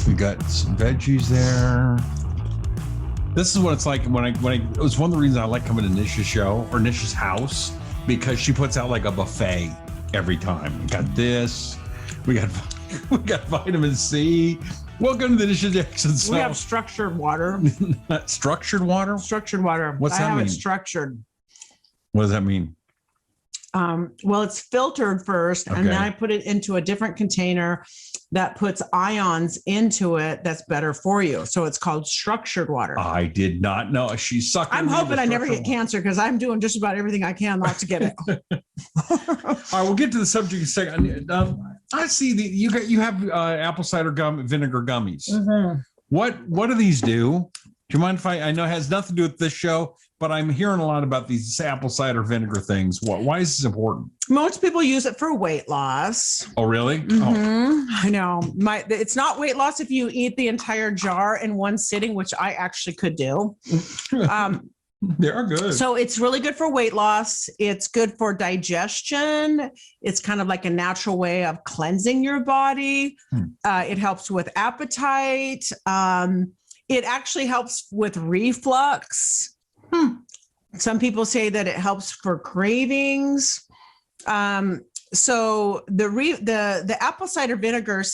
We got some veggies there. This is what it's like when it was one of the reasons I like coming to Nisha's show or Nisha's house, because she puts out like a buffet every time. We got this. We got vitamin C. Welcome to the Nisha Jackson Show. We have structured water. Structured water? Structured water. What's that mean? I have it structured. What does that mean? Well, it's filtered first, and then I put it into a different container that puts ions into it that's better for you. So it's called structured water. I did not know. She's sucking. I'm hoping I never get cancer because I'm doing just about everything I can not to get it. All right, we'll get to the subject in a second. I see that you have apple cider vinegar gummies. Mm-hmm. What do these do? Do you mind if I know it has nothing to do with this show, but I'm hearing a lot about these apple cider vinegar things. Why is this important? Most people use it for weight loss. Oh, really? Mm-hmm. Oh. I know. It's not weight loss if you eat the entire jar in one sitting, which I actually could do. They are good. So it's really good for weight loss. It's good for digestion. It's kind of like a natural way of cleansing your body. It helps with appetite. It actually helps with reflux. Some people say that it helps for cravings. So the apple cider vinegar,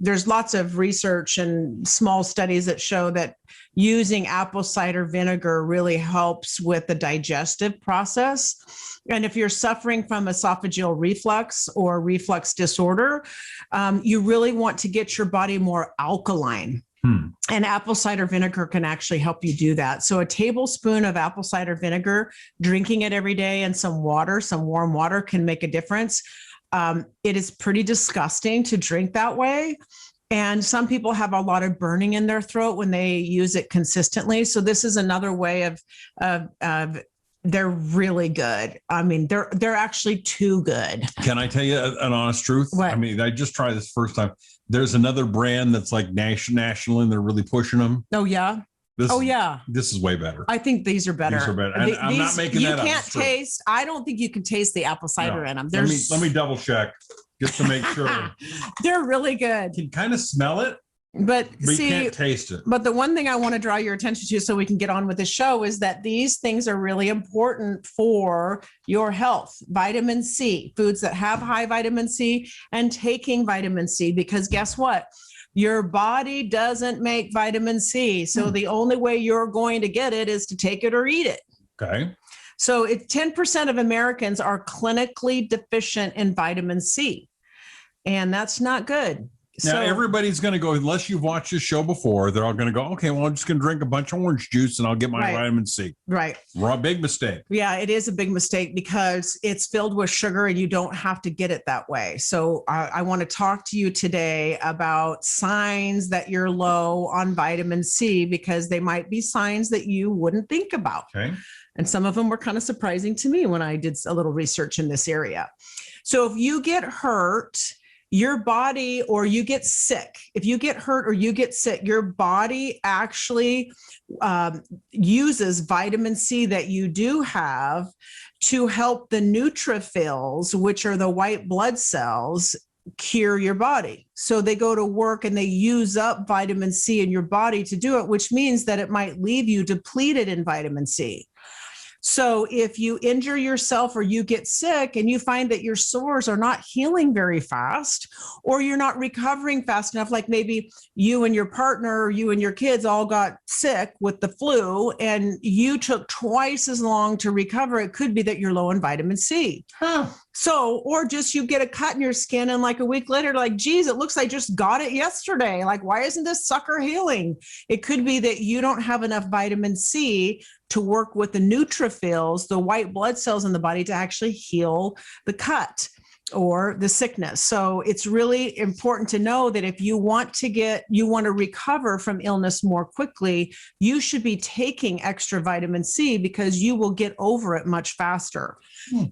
there's lots of research and small studies that show that using apple cider vinegar really helps with the digestive process. And if you're suffering from esophageal reflux or reflux disorder, you really want to get your body more alkaline. And apple cider vinegar can actually help you do that. So a tablespoon of apple cider vinegar, drinking it every day, and some warm water can make a difference. It is pretty disgusting to drink that way. And some people have a lot of burning in their throat when they use it consistently. So this is another way of they're really good. I mean, they're actually too good. Can I tell you an honest truth? What? I mean, I just tried this first time. There's another brand that's like national, and they're really pushing them. Oh, yeah. This is way better. I think these are better. These are better. And I'm not making that up. You can't taste. I don't think you can taste the apple cider in them. Let me double check just to make sure. They're really good. You can kind of smell it, but you can't taste it. But the one thing I want to draw your attention to so we can get on with the show is that these things are really important for your health. Vitamin C, foods that have high vitamin C, and taking vitamin C, because guess what? Your body doesn't make vitamin C. So the only way you're going to get it is to take it or eat it. Okay. So 10% of Americans are clinically deficient in vitamin C, and that's not good. Now, everybody's going to go, unless you've watched this show before, they're all going to go, okay, well, I'm just going to drink a bunch of orange juice and I'll get my vitamin C. Right. Big mistake. Yeah, it is a big mistake because it's filled with sugar and you don't have to get it that way. So I want to talk to you today about signs that you're low on vitamin C, because they might be signs that you wouldn't think about. Okay. And some of them were kind of surprising to me when I did a little research in this area. So if you get hurt, your body, or you get sick, if you get hurt or you get sick, your body actually uses vitamin C that you do have to help the neutrophils, which are the white blood cells, cure your body. So they go to work and they use up vitamin C in your body to do it, which means that it might leave you depleted in vitamin C. So if you injure yourself or you get sick and you find that your sores are not healing very fast, or you're not recovering fast enough, like maybe you and your partner or you and your kids all got sick with the flu and you took twice as long to recover, it could be that you're low in vitamin C. So, or just you get a cut in your skin and like a week later, like, geez, it looks like I just got it yesterday. Like, why isn't this sucker healing? It could be that you don't have enough vitamin C to work with the neutrophils, the white blood cells in the body, to actually heal the cut or the sickness. So it's really important to know that if you want to recover from illness more quickly, you should be taking extra vitamin C because you will get over it much faster.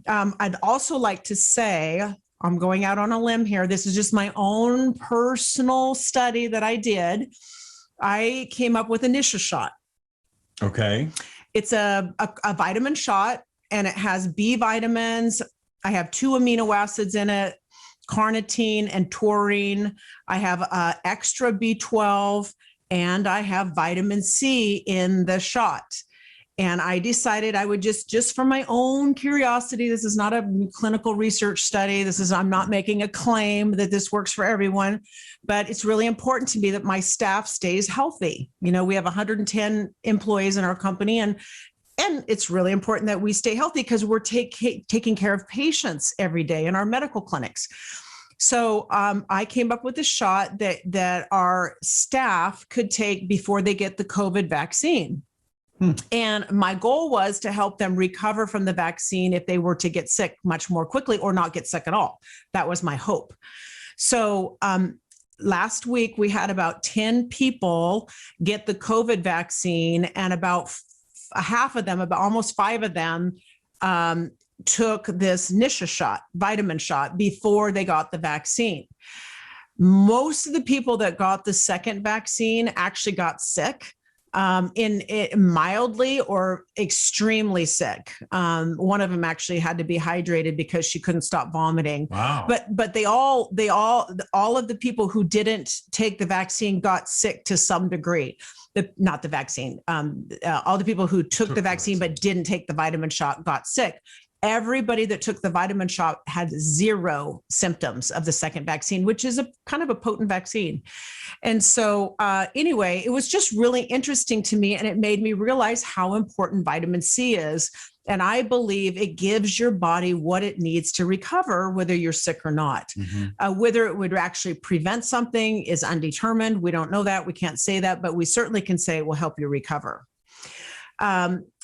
I'd also like to say, I'm going out on a limb here. This is just my own personal study that I did. I came up with a Nisha shot. Okay. It's a vitamin shot, and it has B vitamins. I have 2 amino acids in it. carnitine and taurine. I have extra B12, and I have vitamin C in the shot. And I decided I would just for my own curiosity, this is not a clinical research study. I'm not making a claim that this works for everyone, but it's really important to me that my staff stays healthy. We have 110 employees in our company, and it's really important that we stay healthy because we're taking care of patients every day in our medical clinics. So I came up with a shot that our staff could take before they get the COVID vaccine. And my goal was to help them recover from the vaccine if they were to get sick much more quickly or not get sick at all. That was my hope. So last week, we had about 10 people get the COVID vaccine, and about half of them, about almost 5 of them, took this Nisha shot, vitamin shot, before they got the vaccine. Most of the people that got the second vaccine actually got sick. In it mildly or extremely sick. One of them actually had to be hydrated because she couldn't stop vomiting. Wow. But all of the people who didn't take the vaccine got sick to some degree. Not the vaccine. All the people who took the vaccine but didn't take the vitamin shot got sick. Everybody that took the vitamin shot had 0 symptoms of the second vaccine, which is a kind of a potent vaccine. And so anyway, it was just really interesting to me, and it made me realize how important vitamin C is. And I believe it gives your body what it needs to recover, whether you're sick or not. Whether it would actually prevent something is undetermined. We don't know that. We can't say that, but we certainly can say it will help you recover.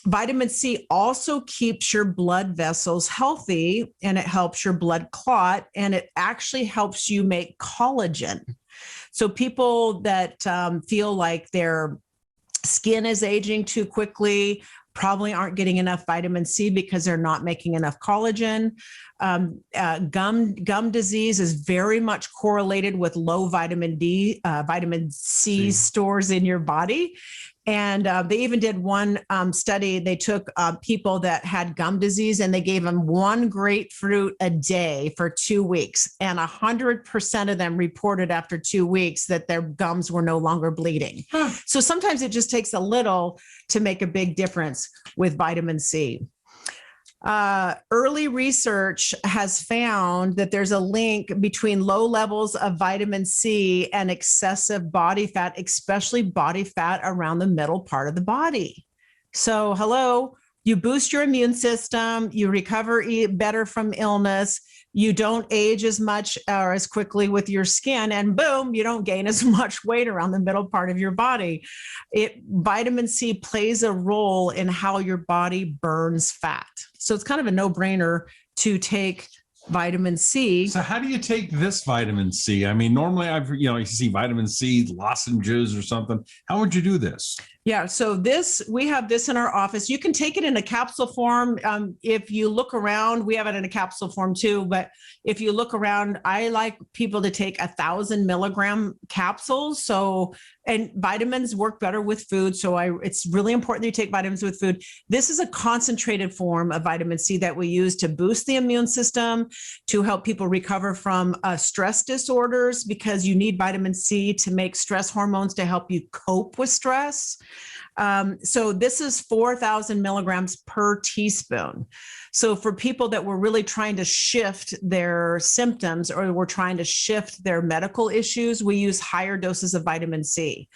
Vitamin C also keeps your blood vessels healthy, and it helps your blood clot, and it actually helps you make collagen. So people that feel like their skin is aging too quickly probably aren't getting enough vitamin C because they're not making enough collagen. Gum disease is very much correlated with low vitamin C stores in your body. And they even did one study. They took people that had gum disease, and they gave them 1 grapefruit a day for 2 weeks. And 100% of them reported after 2 weeks that their gums were no longer bleeding. So sometimes it just takes a little to make a big difference with vitamin C. Early research has found that there's a link between low levels of vitamin C and excessive body fat, especially body fat around the middle part of the body. So, hello, you boost your immune system, you recover better from illness, you don't age as much or as quickly with your skin, and boom, you don't gain as much weight around the middle part of your body. Vitamin C plays a role in how your body burns fat. So it's kind of a no-brainer to take vitamin C. So how do you take this vitamin C? I mean, normally you see vitamin C lozenges or something. How would you do this? Yeah, so we have this in our office. You can take it in a capsule form. If you look around, we have it in a capsule form too. But if you look around, I like people to take 1,000 milligram capsules. And vitamins work better with food. So it's really important that you take vitamins with food. This is a concentrated form of vitamin C that we use to boost the immune system, to help people recover from stress disorders, because you need vitamin C to make stress hormones to help you cope with stress. So this is 4,000 milligrams per teaspoon. So for people that were really trying to shift their symptoms or were trying to shift their medical issues, we use higher doses of vitamin C.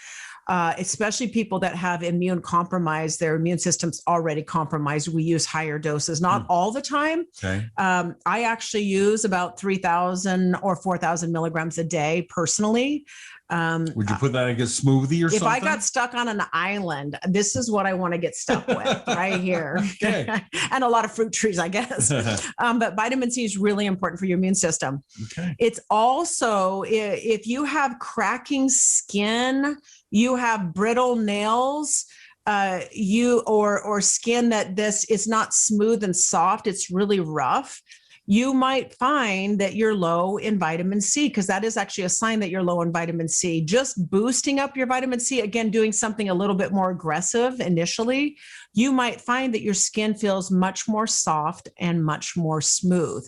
Especially people that have immune compromise, their immune system's already compromised, we use higher doses, not all the time. Okay. I actually use about 3,000 or 4,000 milligrams a day personally. Would you put that in a smoothie or something? If I got stuck on an island, this is what I want to get stuck with right here. Okay. And a lot of fruit trees, I guess. But vitamin C is really important for your immune system. Okay. It's also, if you have cracking skin, you have brittle nails, or skin that it's not smooth and soft, it's really rough. you might find that you're low in vitamin C, because that is actually a sign that you're low in vitamin C. Just boosting up your vitamin C, again, doing something a little bit more aggressive initially, you might find that your skin feels much more soft and much more smooth.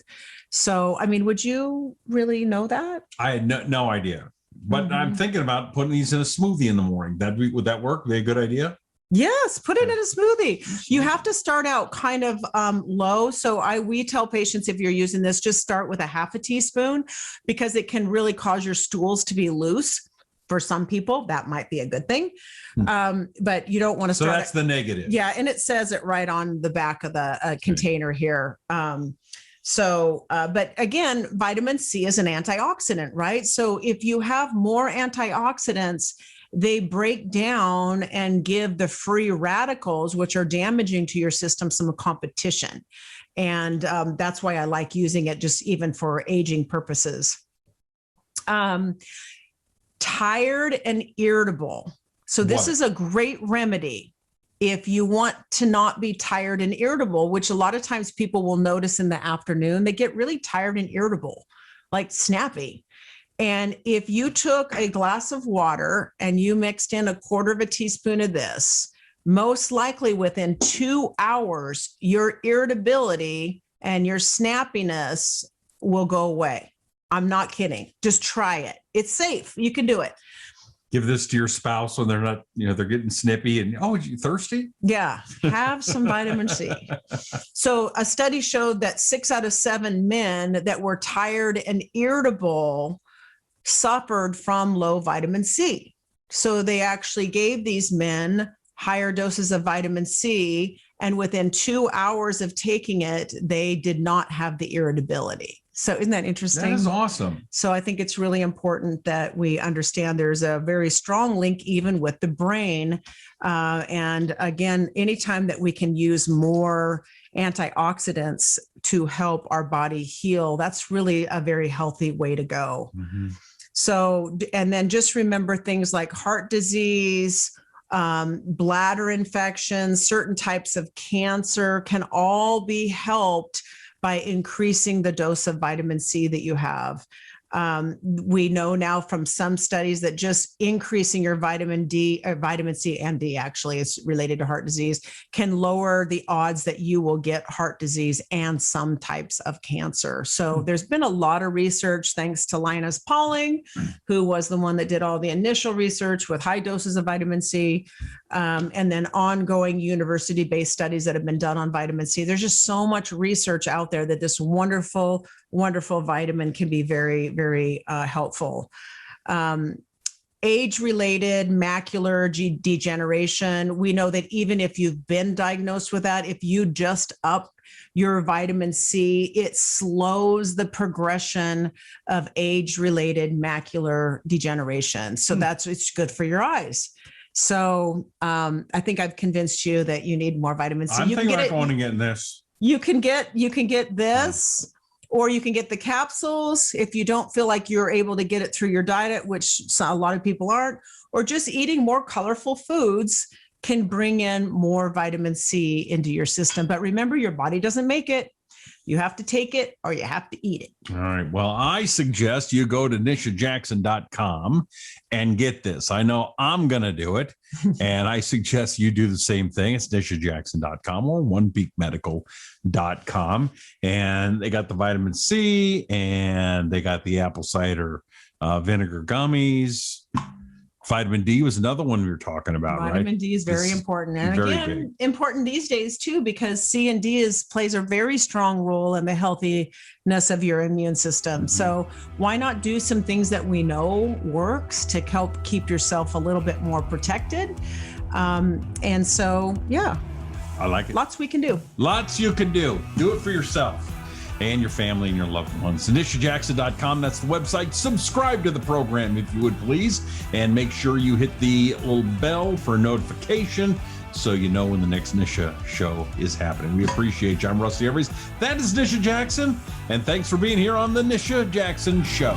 So, I mean, would you really know that? I had no idea, but I'm thinking about putting these in a smoothie in the morning. Would that work? Be a good idea? Yes, put it in a smoothie. You have to start out kind of low. So we tell patients, if you're using this, just start with a half a teaspoon, because it can really cause your stools to be loose. For some people, that might be a good thing. But you don't want to start. So that's the negative. Yeah. And it says it right on the back of the container here. But again, vitamin C is an antioxidant, right? So if you have more antioxidants, they break down and give the free radicals, which are damaging to your system, some competition. And that's why I like using it, just even for aging purposes. Tired and irritable. So this is a great remedy if you want to not be tired and irritable, which a lot of times people will notice in the afternoon. They get really tired and irritable, like snappy. And if you took a glass of water and you mixed in 1/4 teaspoon of this, most likely within 2 hours, your irritability and your snappiness will go away. I'm not kidding. Just try it. It's safe. You can do it. Give this to your spouse when they're not, they're getting snippy and, oh, are you thirsty? Yeah. Have some vitamin C. So a study showed that 6 out of 7 men that were tired and irritable suffered from low vitamin C. So they actually gave these men higher doses of vitamin C, and within 2 hours of taking it, they did not have the irritability. So isn't that interesting? That is awesome. So I think it's really important that we understand there's a very strong link even with the brain. And again, anytime that we can use more antioxidants to help our body heal, that's really a very healthy way to go. So, and then just remember things like heart disease, bladder infections, certain types of cancer can all be helped by increasing the dose of vitamin C that you have. We know now from some studies that just increasing your vitamin C and D actually is related to heart disease, can lower the odds that you will get heart disease and some types of cancer. So there's been a lot of research thanks to Linus Pauling, who was the one that did all the initial research with high doses of vitamin C, and then ongoing university-based studies that have been done on vitamin C. There's just so much research out there that this wonderful vitamin can be very, very helpful. Age-related macular degeneration. We know that even if you've been diagnosed with that, if you just up your vitamin C, it slows the progression of age-related macular degeneration. So it's good for your eyes. So I think I've convinced you that you need more vitamin C. I'm thinking about going and getting this. You can get this. Or you can get the capsules if you don't feel like you're able to get it through your diet, which a lot of people aren't, or just eating more colorful foods can bring in more vitamin C into your system. But remember, your body doesn't make it. You have to take it or you have to eat it. All right. Well, I suggest you go to nishajackson.com and get this. I know I'm going to do it. And I suggest you do the same thing. It's nishajackson.com or onepeakmedical.com. And they got the vitamin C and they got the apple cider vinegar gummies. Vitamin D was another one we were talking about, right? Vitamin D is very important. And again, important these days too, because C and D plays a very strong role in the healthiness of your immune system. So why not do some things that we know works to help keep yourself a little bit more protected? And so, yeah. I like it. Lots we can do. Lots you can do. Do it for yourself and your family and your loved ones. NishaJackson.com, that's the website. Subscribe to the program if you would, please. And make sure you hit the little bell for notification so you know when the next Nisha show is happening. We appreciate you. I'm Rusty Humphries. That is Nisha Jackson. And thanks for being here on the Nisha Jackson Show.